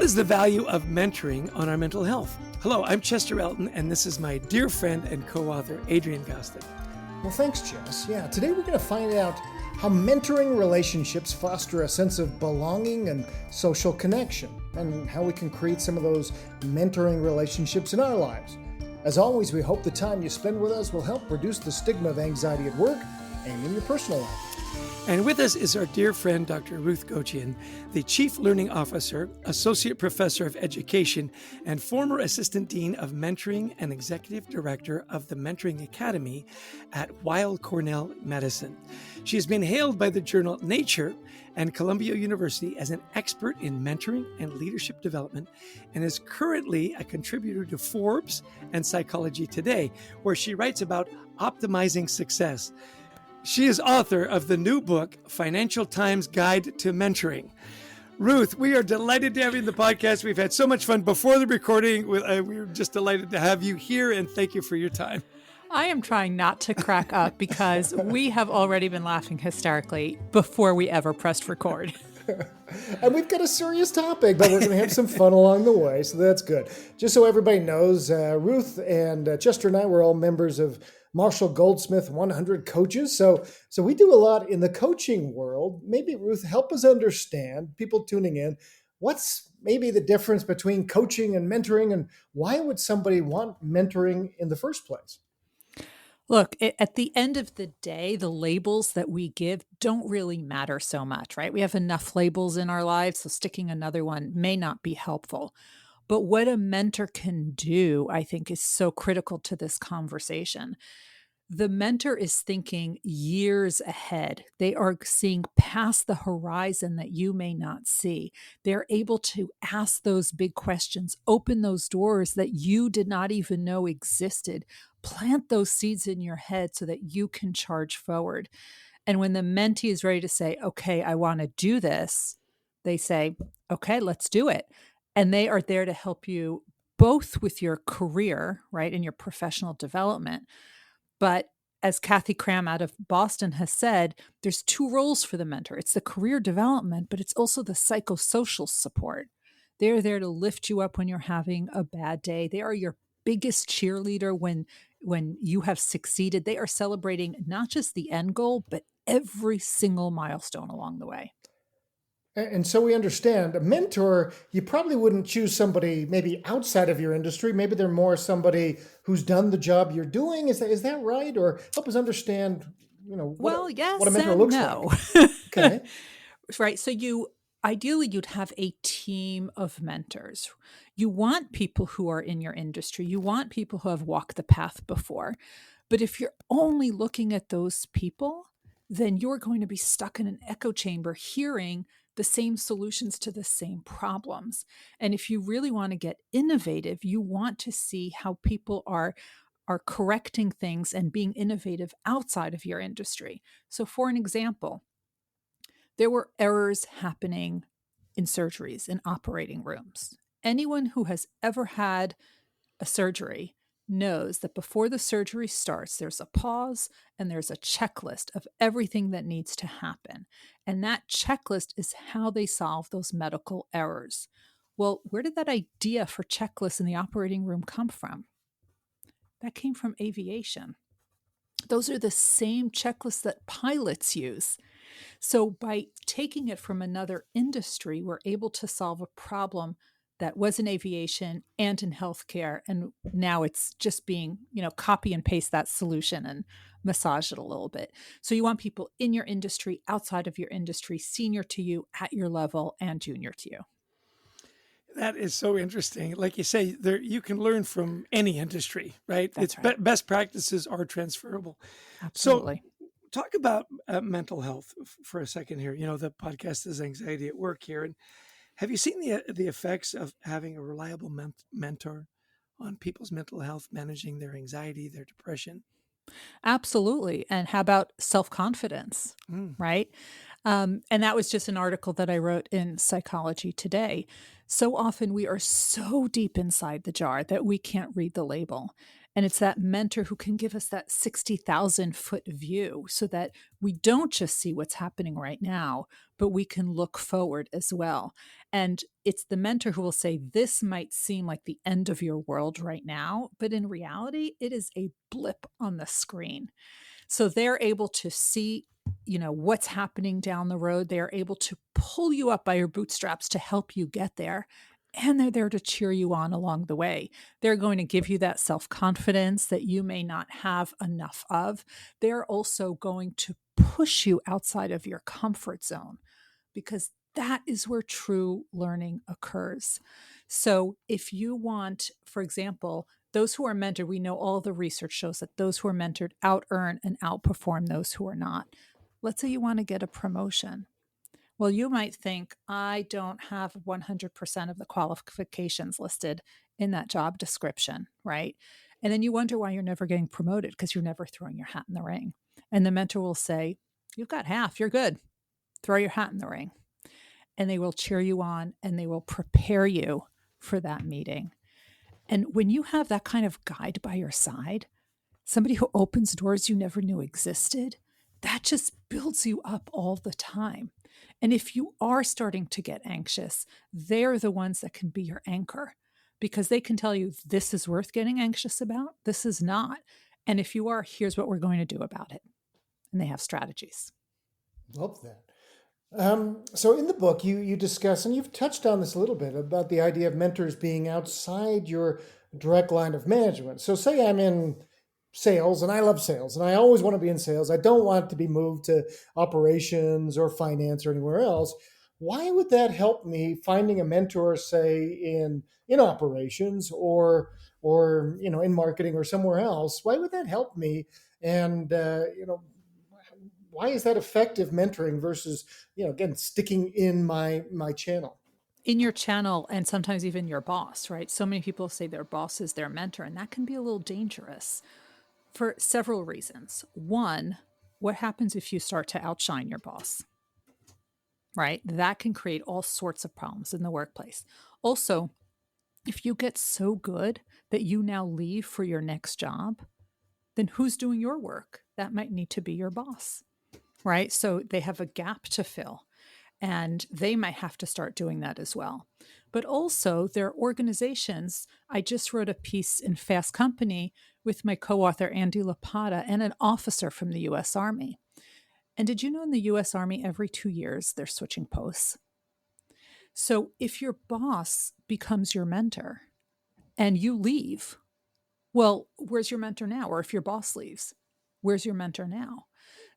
What is the value of mentoring on our mental health? Hello, I'm Chester Elton, and this is my dear friend and co-author, Adrian Gostick. Well, thanks, Jess. Yeah, today we're going to find out how mentoring relationships foster a sense of belonging and social connection, and how we can create some of those mentoring relationships in our lives. As always, we hope the time you spend with us will help reduce the stigma of anxiety at work and in your personal life. And with us is our dear friend, Dr. Ruth Gochian, the Chief Learning Officer, Associate Professor of Education, and former Assistant Dean of Mentoring and Executive Director of the Mentoring Academy at Weill Cornell Medicine. She has been hailed by the journal Nature and Columbia University as an expert in mentoring and leadership development, and is currently a contributor to Forbes and Psychology Today, where she writes about optimizing success. She is author of the new book, Financial Times Guide to Mentoring. Ruth, we are delighted to have you in the podcast. We've had so much fun before the recording. We're just delighted to have you here, and thank you for your time. I am trying not to crack up because we have already been laughing hysterically before we ever pressed record. And we've got a serious topic, but we're going to have some fun along the way, so that's good. Just so everybody knows, Ruth and Chester and I were all members of Marshall Goldsmith 100 Coaches. So we do a lot in the coaching world. Maybe, Ruth, help us understand, people tuning in, what's maybe the difference between coaching and mentoring, and why would somebody want mentoring in the first place? Look, at the end of the day, the labels that we give don't really matter so much, right? We have enough labels in our lives, so sticking another one may not be helpful. But what a mentor can do, I think, is so critical to this conversation. The mentor is thinking years ahead. They are seeing past the horizon that you may not see. They're able to ask those big questions, open those doors that you did not even know existed, plant those seeds in your head so that you can charge forward. And when the mentee is ready to say, okay, I want to do this, they say, okay, let's do it. And they are there to help you both with your career, right, and your professional development. But as Kathy Cram out of Boston has said, there's two roles for the mentor. It's the career development, but it's also the psychosocial support. They're there to lift you up when you're having a bad day. They are your biggest cheerleader when you have succeeded. They are celebrating not just the end goal, but every single milestone along the way. And so we understand a mentor, you probably wouldn't choose somebody maybe outside of your industry. Maybe they're more somebody who's done the job you're doing. Is that right? Or help us understand, what a mentor looks like. Okay. Right. So ideally you'd have a team of mentors. You want people who are in your industry. You want people who have walked the path before. But if you're only looking at those people, then you're going to be stuck in an echo chamber hearing the same solutions to the same problems. And if you really want to get innovative, you want to see how people are correcting things and being innovative outside of your industry. So for an example, there were errors happening in surgeries, in operating rooms. Anyone who has ever had a surgery knows that before the surgery starts, there's a pause and there's a checklist of everything that needs to happen. And that checklist is how they solve those medical errors. Well, where did that idea for checklists in the operating room come from? That came from aviation. Those are the same checklists that pilots use. So by taking it from another industry, we're able to solve a problem that was in aviation and in healthcare. And now it's just being, copy and paste that solution and massage it a little bit. So you want people in your industry, outside of your industry, senior to you, at your level, and junior to you. That is so interesting. Like you say, you can learn from any industry, right? That's right. Best practices are transferable. Absolutely. So talk about mental health for a second here. The podcast is Anxiety at Work here. And have you seen the effects of having a reliable mentor on people's mental health, managing their anxiety, their depression? Absolutely. And how about self-confidence, right? And that was just an article that I wrote in Psychology Today. So often we are so deep inside the jar that we can't read the label. And it's that mentor who can give us that 60,000-foot view so that we don't just see what's happening right now, but we can look forward as well. And it's the mentor who will say, this might seem like the end of your world right now, but in reality, it is a blip on the screen. So they're able to see, what's happening down the road. They're able to pull you up by your bootstraps to help you get there. And they're there to cheer you on along the way. They're going to give you that self-confidence that you may not have enough of. They're also going to push you outside of your comfort zone, because that is where true learning occurs. So if you want, for example, those who are mentored, we know all the research shows that those who are mentored out earn and outperform those who are not. Let's say you want to get a promotion. Well, you might think, I don't have 100% of the qualifications listed in that job description, right? And then you wonder why you're never getting promoted, because you're never throwing your hat in the ring. And the mentor will say, you've got half, you're good. Throw your hat in the ring. And they will cheer you on and they will prepare you for that meeting. And when you have that kind of guide by your side, somebody who opens doors you never knew existed, that just builds you up all the time. And if you are starting to get anxious, they're the ones that can be your anchor, because they can tell you, this is worth getting anxious about, this is not. And if you are, here's what we're going to do about it. And they have strategies. Love that. So in the book, you discuss, and you've touched on this a little bit, about the idea of mentors being outside your direct line of management. So say I'm in sales and I love sales and I always want to be in sales. I don't want to be moved to operations or finance or anywhere else. Why would that help me finding a mentor, say in operations or in marketing or somewhere else? Why would that help me? And why is that effective mentoring versus, again, sticking in my channel? In your channel, and sometimes even your boss, right? So many people say their boss is their mentor, and that can be a little dangerous for several reasons. One, what happens if you start to outshine your boss, right? That can create all sorts of problems in the workplace. Also, if you get so good that you now leave for your next job, then who's doing your work? That might need to be your boss, right? So they have a gap to fill, and they might have to start doing that as well. But also, there are organizations. I just wrote a piece in Fast Company with my co-author, Andy Lapata, and an officer from the U.S. Army. And did you know in the U.S. Army, every 2 years, they're switching posts? So if your boss becomes your mentor and you leave, well, where's your mentor now? Or if your boss leaves, where's your mentor now?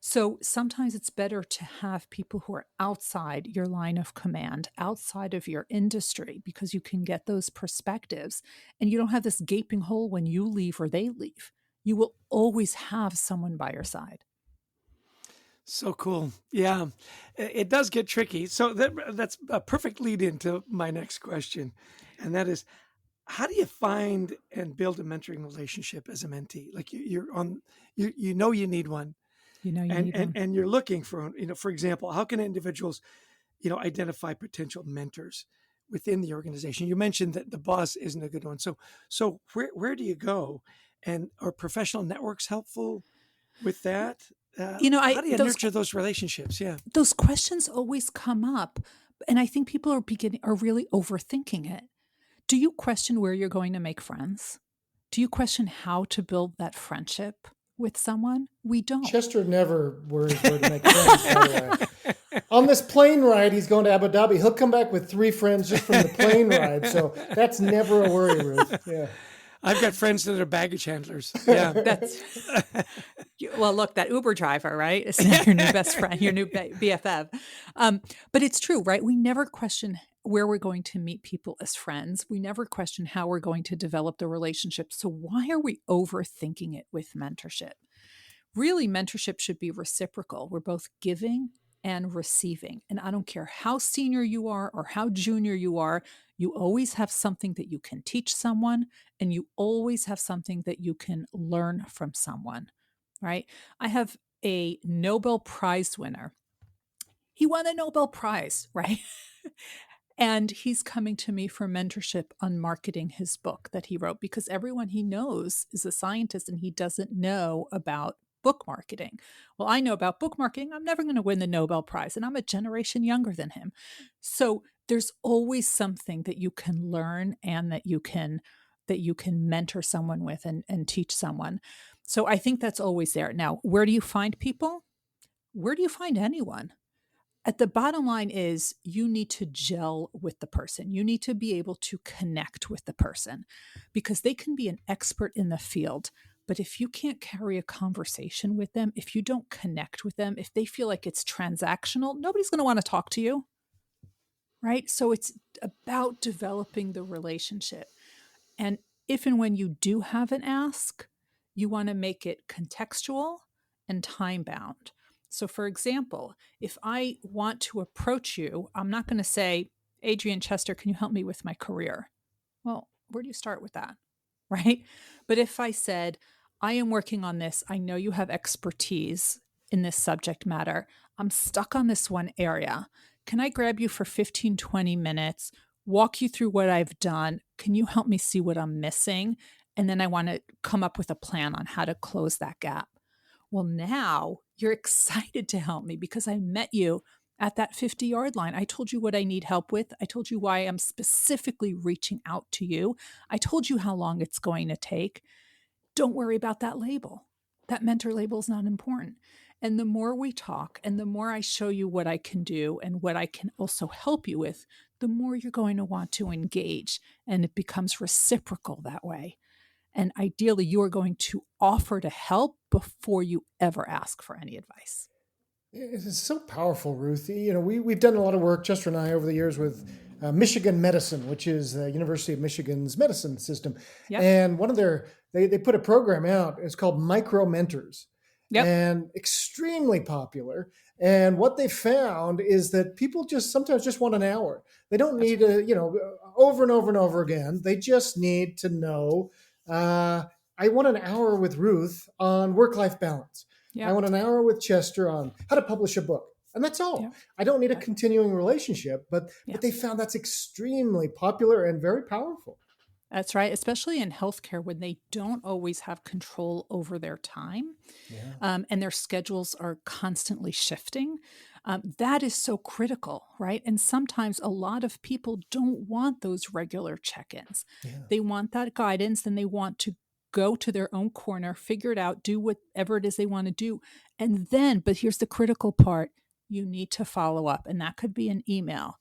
So sometimes it's better to have people who are outside your line of command, outside of your industry, because you can get those perspectives and you don't have this gaping hole when you leave or they leave. You will always have someone by your side. So cool. Yeah, it does get tricky. So that's a perfect lead into my next question. And that is, how do you find and build a mentoring relationship as a mentee? Like you're on, you know, you need one. You know, you need one. And you're looking for, for example, how can individuals, identify potential mentors within the organization? You mentioned that the boss isn't a good one. So where do you go? And are professional networks helpful with that? How do you nurture those relationships? Yeah. Those questions always come up. And I think people are really overthinking it. Do you question where you're going to make friends? Do you question how to build that friendship with someone? We don't. Chester never worries where to make friends, by the way. On this plane ride, he's going to Abu Dhabi. He'll come back with 3 friends just from the plane ride. So that's never a worry, Ruth. Yeah. I've got friends that are baggage handlers. Yeah. Well, look, that Uber driver, right? Is now your new best friend, your new BFF. But it's true, right? We never question where we're going to meet people as friends. We never question how we're going to develop the relationship. So why are we overthinking it with mentorship? Really, mentorship should be reciprocal. We're both giving and receiving. And I don't care how senior you are or how junior you are, you always have something that you can teach someone, and you always have something that you can learn from someone, right? I have a Nobel Prize winner. He won a Nobel Prize, right? And he's coming to me for mentorship on marketing his book that he wrote because everyone he knows is a scientist and he doesn't know about book marketing. Well, I know about book marketing. I'm never going to win the Nobel Prize, and I'm a generation younger than him. So there's always something that you can learn and that you can mentor someone with and teach someone. So I think that's always there. Now, where do you find people? Where do you find anyone? At the bottom line is you need to gel with the person. You need to be able to connect with the person because they can be an expert in the field. But if you can't carry a conversation with them, if you don't connect with them, if they feel like it's transactional, nobody's going to want to talk to you. Right? So it's about developing the relationship. And if and when you do have an ask, you want to make it contextual and time bound. So, for example, if I want to approach you, I'm not going to say, Adrian Chester, can you help me with my career? Well, where do you start with that? Right? But if I said, I am working on this, I know you have expertise in this subject matter, I'm stuck on this one area. Can I grab you for 15, 20 minutes, walk you through what I've done? Can you help me see what I'm missing? And then I want to come up with a plan on how to close that gap. Well, now you're excited to help me because I met you at that 50-yard line. I told you what I need help with. I told you why I'm specifically reaching out to you. I told you how long it's going to take. Don't worry about that label. That mentor label is not important. And the more we talk and the more I show you what I can do and what I can also help you with, the more you're going to want to engage. And it becomes reciprocal that way. And ideally, you are going to offer to help before you ever ask for any advice. It's so powerful, Ruth. We've done a lot of work, Chester and I, over the years with Michigan Medicine, which is the University of Michigan's medicine system. Yep. And one of they put a program out. It's called Micro Mentors. Yep. And extremely popular. And what they found is that people sometimes just want an hour. They don't need over and over and over again. They just need to know, I want an hour with Ruth on work-life balance. Yep. I want an hour with Chester on how to publish a book. And that's all. Yep. I don't need a continuing relationship, but they found that's extremely popular and very powerful. That's right, especially in healthcare when they don't always have control over their time and their schedules are constantly shifting. That is so critical, right? And sometimes a lot of people don't want those regular check-ins. Yeah. They want that guidance and they want to go to their own corner, figure it out, do whatever it is they want to do. And then, but here's the critical part, you need to follow up. And that could be an email.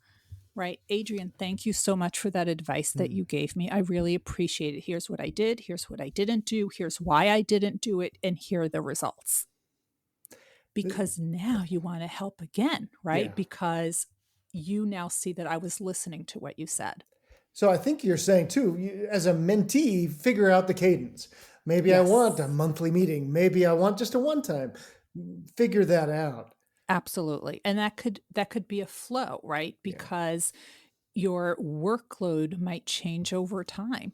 Right. Adrian, thank you so much for that advice that you gave me. I really appreciate it. Here's what I did. Here's what I didn't do. Here's why I didn't do it. And here are the results. Because now you want to help again, right? Yeah. Because you now see that I was listening to what you said. So I think you're saying too, as a mentee, figure out the cadence. Maybe I want a monthly meeting. Maybe I want just a one-time. Figure that out. Absolutely. And that could be a flow, right? Because your workload might change over time,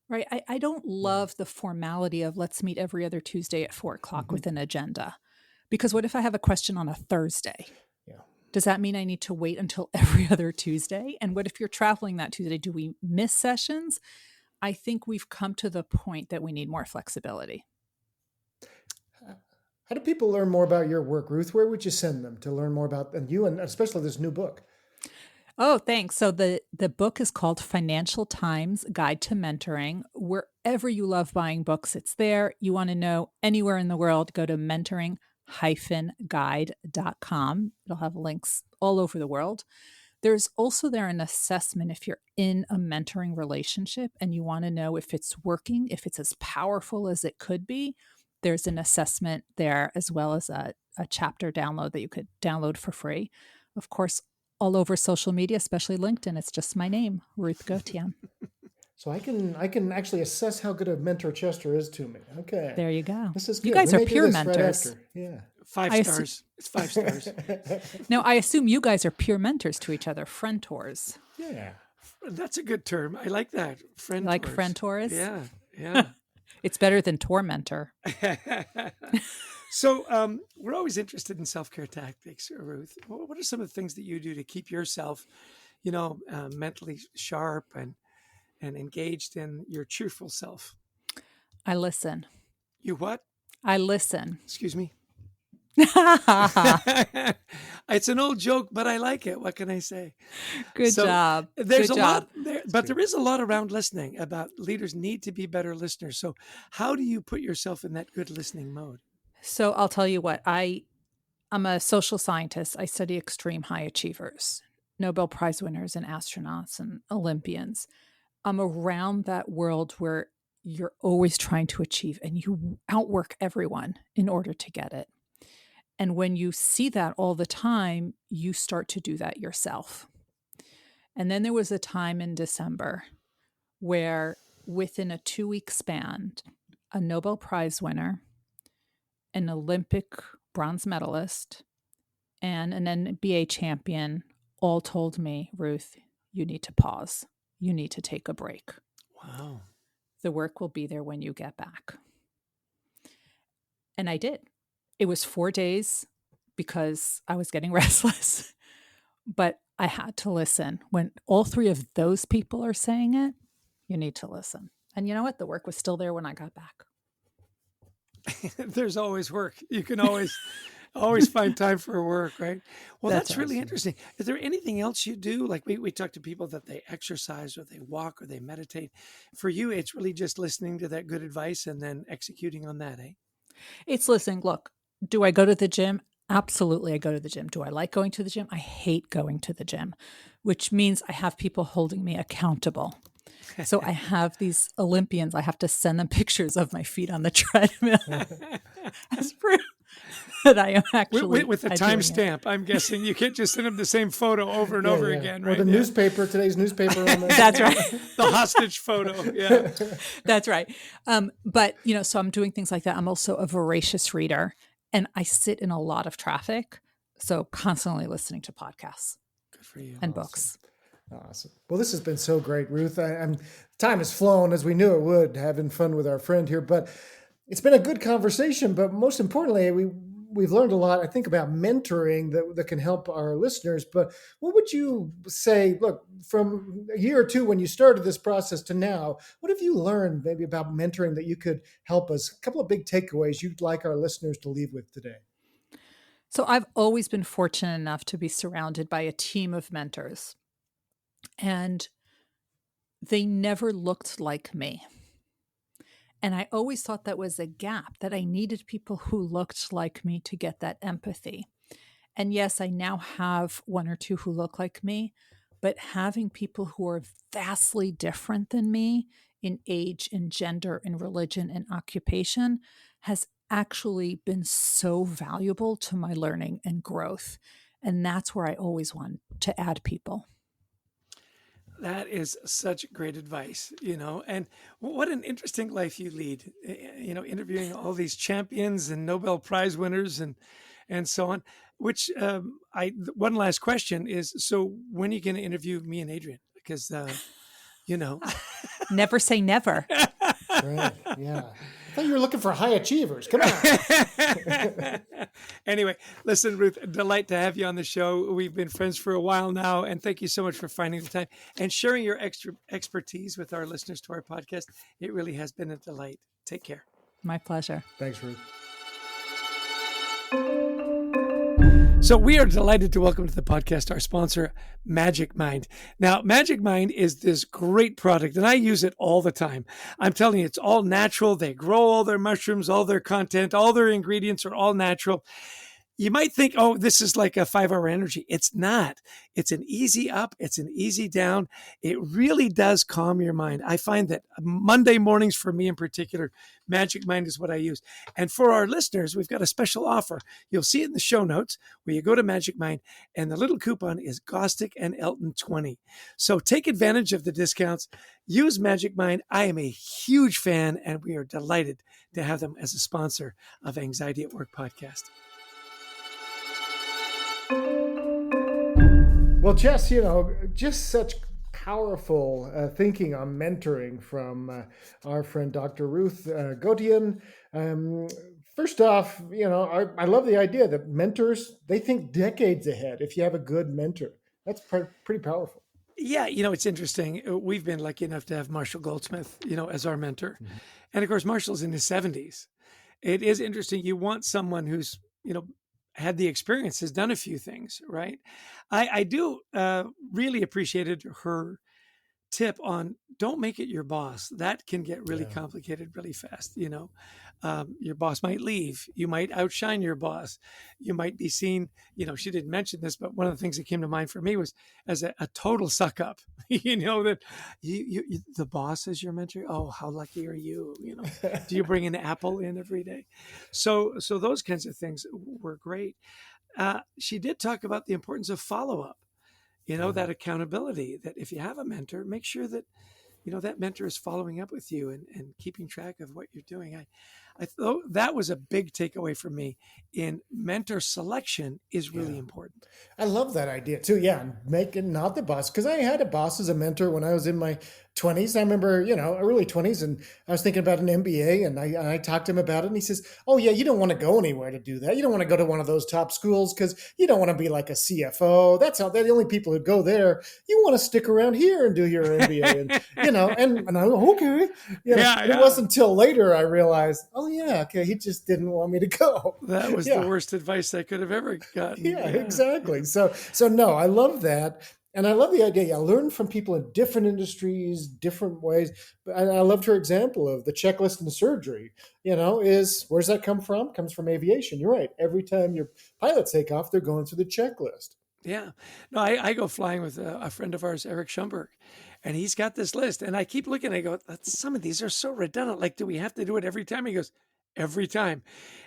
right? I don't love the formality of let's meet every other Tuesday at 4:00 with an agenda. Because what if I have a question on a Thursday? Yeah. Does that mean I need to wait until every other Tuesday? And what if you're traveling that Tuesday? Do we miss sessions? I think we've come to the point that we need more flexibility. How do people learn more about your work, Ruth? Where would you send them to learn more about you and especially this new book? Oh, thanks. So the book is called Financial Times Guide to Mentoring. Wherever you love buying books, it's there. You want to know anywhere in the world, go to mentoring-guide.com. It'll have links all over the world. There's also there an assessment if you're in a mentoring relationship and you want to know if it's working, if it's as powerful as it could be. There's an assessment there as well as a chapter download that you could download for free. Of course, all over social media, especially LinkedIn, it's just my name, Ruth Gautier. So I can actually assess how good a mentor Chester is to me. Okay. There you go. This is good. You guys are peer mentors. Right, yeah. 5 stars. It's 5 stars. Now, I assume you guys are peer mentors to each other, friendtors. Yeah. That's a good term. I like that. Friendtors. Like friendtors? Yeah. It's better than tormentor. So we're always interested in self-care tactics, Ruth. What are some of the things that you do to keep yourself mentally sharp and engaged in your cheerful self? I listen. You what? I listen. Excuse me. It's an old joke, but I like it. What can I say? Good So job. there's Good a lot job. there, but there is a lot around listening about leaders need to be better listeners. So how do you put yourself in that good listening mode? So I'll tell you what, I'm a social scientist. I study extreme high achievers, Nobel Prize winners and astronauts and Olympians. I'm around that world where you're always trying to achieve and you outwork everyone in order to get it. And when you see that all the time, you start to do that yourself. And then there was a time in December where within a 2-week span, a Nobel Prize winner, an Olympic bronze medalist, and an NBA champion all told me, Ruth, you need to pause. You need to take a break. Wow. The work will be there when you get back. And I did. It was 4 days because I was getting restless, but I had to listen. When all three of those people are saying it, you need to listen. And you know what? The work was still there when I got back. There's always work. You can always find time for work, right? Well, that's really interesting. Is there anything else you do? Like we talk to people that they exercise or they walk or they meditate. For you, it's really just listening to that good advice and then executing on that, eh? It's listening. Look, do I go to the gym? Absolutely, I go to the gym. Do I like going to the gym? I hate going to the gym, which means I have people holding me accountable. So I have these Olympians, I have to send them pictures of my feet on the treadmill as proof that I am actually with a timestamp. I'm guessing you can't just send them the same photo over and over again, right? Or the newspaper, today's newspaper. On the That's right. The hostage photo. Yeah. That's right. But, so I'm doing things like that. I'm also a voracious reader and I sit in a lot of traffic. So constantly listening to podcasts. Good for you. And books. Awesome. Well, this has been so great, Ruth. Time has flown as we knew it would, having fun with our friend here. But it's been a good conversation. But most importantly, we've learned a lot, I think, about mentoring that can help our listeners. But what would you say, look, from a year or two when you started this process to now, what have you learned maybe about mentoring that you could help us? A couple of big takeaways you'd like our listeners to leave with today. So I've always been fortunate enough to be surrounded by a team of mentors. And they never looked like me. And I always thought that was a gap, that I needed people who looked like me to get that empathy. And yes, I now have one or two who look like me, but having people who are vastly different than me in age, in gender, in religion, and occupation has actually been so valuable to my learning and growth. And that's where I always want to add people. That is such great advice, and what an interesting life you lead, interviewing all these champions and Nobel Prize winners and so on, which one last question is, so when are you going to interview me and Adrian? Because, Never say never. Right. Yeah. I thought you were looking for high achievers. Come on. Anyway, listen, Ruth, delight to have you on the show. We've been friends for a while now, and thank you so much for finding the time and sharing your extra expertise with our listeners to our podcast. It really has been a delight. Take care. My pleasure. Thanks, Ruth. So we are delighted to welcome to the podcast our sponsor, Magic Mind. Now, Magic Mind is this great product, and I use it all the time. I'm telling you, it's all natural. They grow all their mushrooms, all their content, all their ingredients are all natural. You might think, oh, this is like a 5-hour energy. It's not. It's an easy up. It's an easy down. It really does calm your mind. I find that Monday mornings, for me in particular, Magic Mind is what I use. And for our listeners, we've got a special offer. You'll see it in the show notes where you go to Magic Mind, and the little coupon is Gostick and Elton 20. So take advantage of the discounts. Use Magic Mind. I am a huge fan, and we are delighted to have them as a sponsor of Anxiety at Work podcast. Well, Jess, just such powerful thinking on mentoring from our friend Dr. Ruth Gauthier. First off, I love the idea that mentors, they think decades ahead if you have a good mentor. That's pretty powerful. Yeah, it's interesting. We've been lucky enough to have Marshall Goldsmith, as our mentor. Mhm. And of course, Marshall's in his 70s. It is interesting. You want someone who's, had the experience, has done a few things, right? I do really appreciated her tip on don't make it your boss. That can get really Yeah. complicated really fast. Your boss might leave. You might outshine your boss. You might be seen. She didn't mention this, but one of the things that came to mind for me was as a total suck up. That the boss is your mentor. Oh, how lucky are you? Do you bring an apple in every day? So those kinds of things were great. She did talk about the importance of follow up, Yeah. that accountability, that if you have a mentor, make sure that, that mentor is following up with you and keeping track of what you're doing. I thought that was a big takeaway for me in mentor selection is really Yeah. important. I love that idea too. Yeah, making not the boss, because I had a boss as a mentor when I was in my 20s. I remember, early 20s, and I was thinking about an MBA, and I talked to him about it, and he says, "Oh yeah, you don't want to go anywhere to do that. You don't want to go to one of those top schools because you don't want to be like a CFO. That's how they're the only people who go there. You want to stick around here and do your MBA." And and I'm okay. Yeah, And it wasn't until later I realized, oh yeah, okay, he just didn't want me to go. that was the Yeah. worst advice I could have ever gotten. Yeah, Yeah, exactly. yeah. So no, I love that. And I love the idea. Yeah, learn from people in different industries, different ways. And I loved her example of the checklist in surgery. Is where's that come from? Comes from aviation. You're right. Every time your pilots take off, they're going through the checklist. Yeah. No, I go flying with a friend of ours, Eric Schumberg, and he's got this list. And I keep looking, I go, some of these are so redundant. Like, do we have to do it every time? He goes, every time.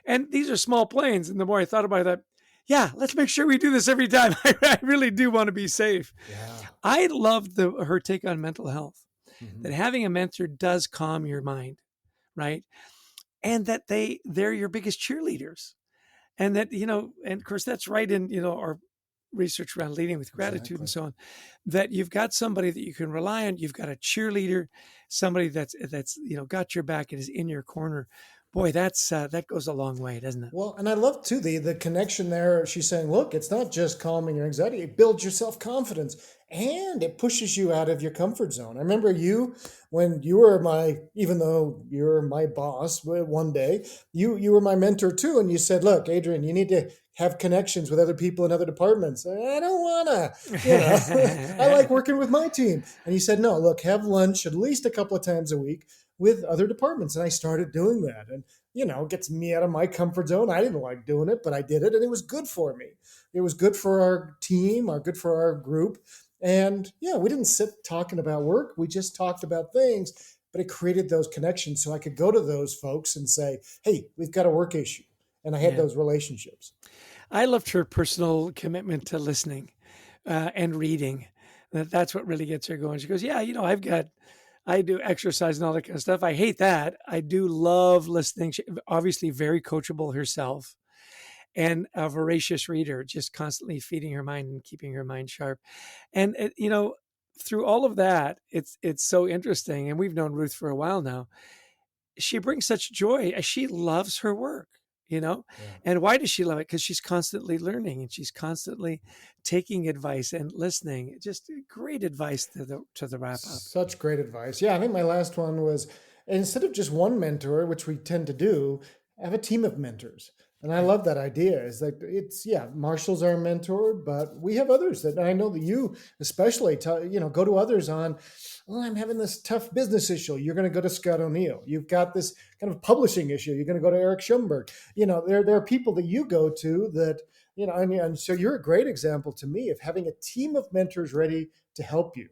And these are small planes. And the more I thought about it, I thought, yeah, let's make sure we do this every time. I really do want to be safe. Yeah. I loved her take on mental health, Mhm. that having a mentor does calm your mind, right? And that they're your biggest cheerleaders. And that, and of course that's right in, our research around leading with gratitude and Exactly. so on, that you've got somebody that you can rely on. You've got a cheerleader, somebody that's, got your back and is in your corner. Boy, that goes a long way, doesn't it? Well, and I love too the connection there. She's saying, look, it's not just calming your anxiety; it builds your self confidence and it pushes you out of your comfort zone. I remember you when you were even though you're my boss, one day you were my mentor too, and you said, look, Adrian, you need to have connections with other people in other departments. I don't wanna, I like working with my team. And you said, no, look, have lunch at least a couple of times a week with other departments, and I started doing that, and gets me out of my comfort zone. I didn't like doing it, but I did it and it was good for me. It was good for our team, good for our group. And yeah, we didn't sit talking about work. We just talked about things, but it created those connections. So I could go to those folks and say, hey, we've got a work issue. And I had Yeah. those relationships. I loved her personal commitment to listening and reading. That's what really gets her going. She goes, yeah, I do exercise and all that kind of stuff. I hate that. I do love listening. She, obviously very coachable herself and a voracious reader, just constantly feeding her mind and keeping her mind sharp. And through all of that, it's so interesting. And we've known Ruth for a while now. She brings such joy. She loves her work, Yeah. and why does she love it? Because she's constantly learning and she's constantly taking advice and listening. Just great advice to the wrap up. Such great advice. Yeah, I think my last one was instead of just one mentor, which we tend to do, have a team of mentors. And I Right. love that idea. Is like Marshall's our mentor, but we have others that I know that you especially go to others on. Well, I'm having this tough business issue. You're going to go to Scott O'Neill. You've got this kind of publishing issue. You're going to go to Eric Schumberg. There are people that you go to that and so you're a great example to me of having a team of mentors ready to help you.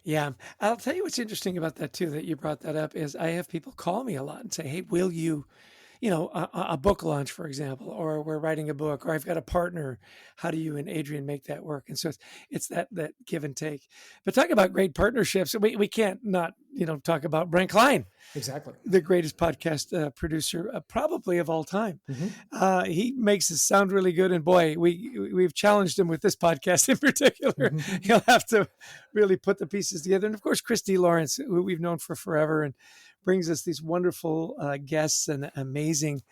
Yeah. I'll tell you what's interesting about that too, that you brought that up is I have people call me a lot and say, hey, will you, a book launch, for example, or we're writing a book, or I've got a partner. How do you and Adrian make that work? And so it's that give and take. But talk about great partnerships. We can't not, talk about Brent Klein, Exactly. the greatest podcast producer probably of all time. Mm-hmm. He makes us sound really good. And boy, we've challenged him with this podcast in particular. Mm-hmm. He'll have to really put the pieces together. And of course, Christy Lawrence, who we've known for forever and brings us these wonderful guests and amazing,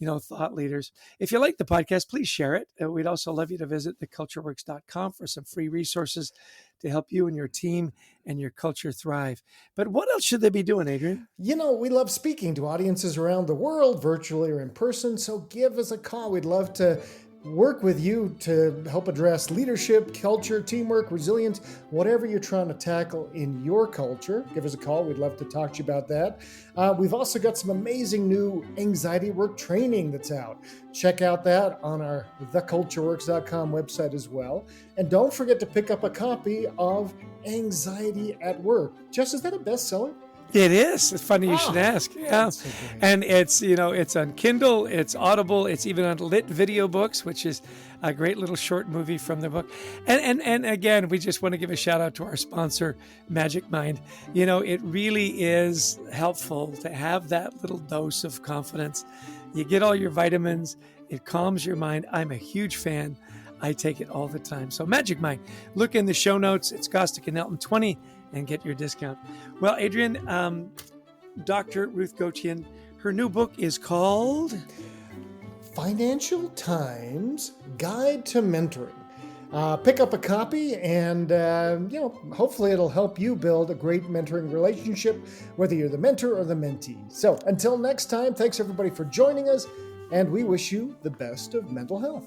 thought leaders. If you like the podcast, please share it. We'd also love you to visit thecultureworks.com for some free resources to help you and your team and your culture thrive. But what else should they be doing, Adrian? We love speaking to audiences around the world, virtually or in person. So give us a call. We'd love to work with you to help address leadership, culture, teamwork, resilience, whatever you're trying to tackle in your culture. Give us a call. We'd love to talk to you about that. We've also got some amazing new anxiety work training that's out. Check out that on our thecultureworks.com website as well. And don't forget to pick up a copy of Anxiety at Work. Jess, is that a bestseller? It is. It's funny you should ask. Yeah. So and it's, it's on Kindle, it's Audible, it's even on Lit Video Books, which is a great little short movie from the book. And again, we just want to give a shout out to our sponsor, Magic Mind. It really is helpful to have that little dose of confidence. You get all your vitamins, it calms your mind. I'm a huge fan. I take it all the time. So Magic Mind, look in the show notes. It's Gostick and Elton 20 and get your discount. Well, Adrian, Dr. Ruth Gochian, her new book is called Financial Times Guide to Mentoring. Pick up a copy and, hopefully it'll help you build a great mentoring relationship, whether you're the mentor or the mentee. So until next time, thanks everybody for joining us, and we wish you the best of mental health.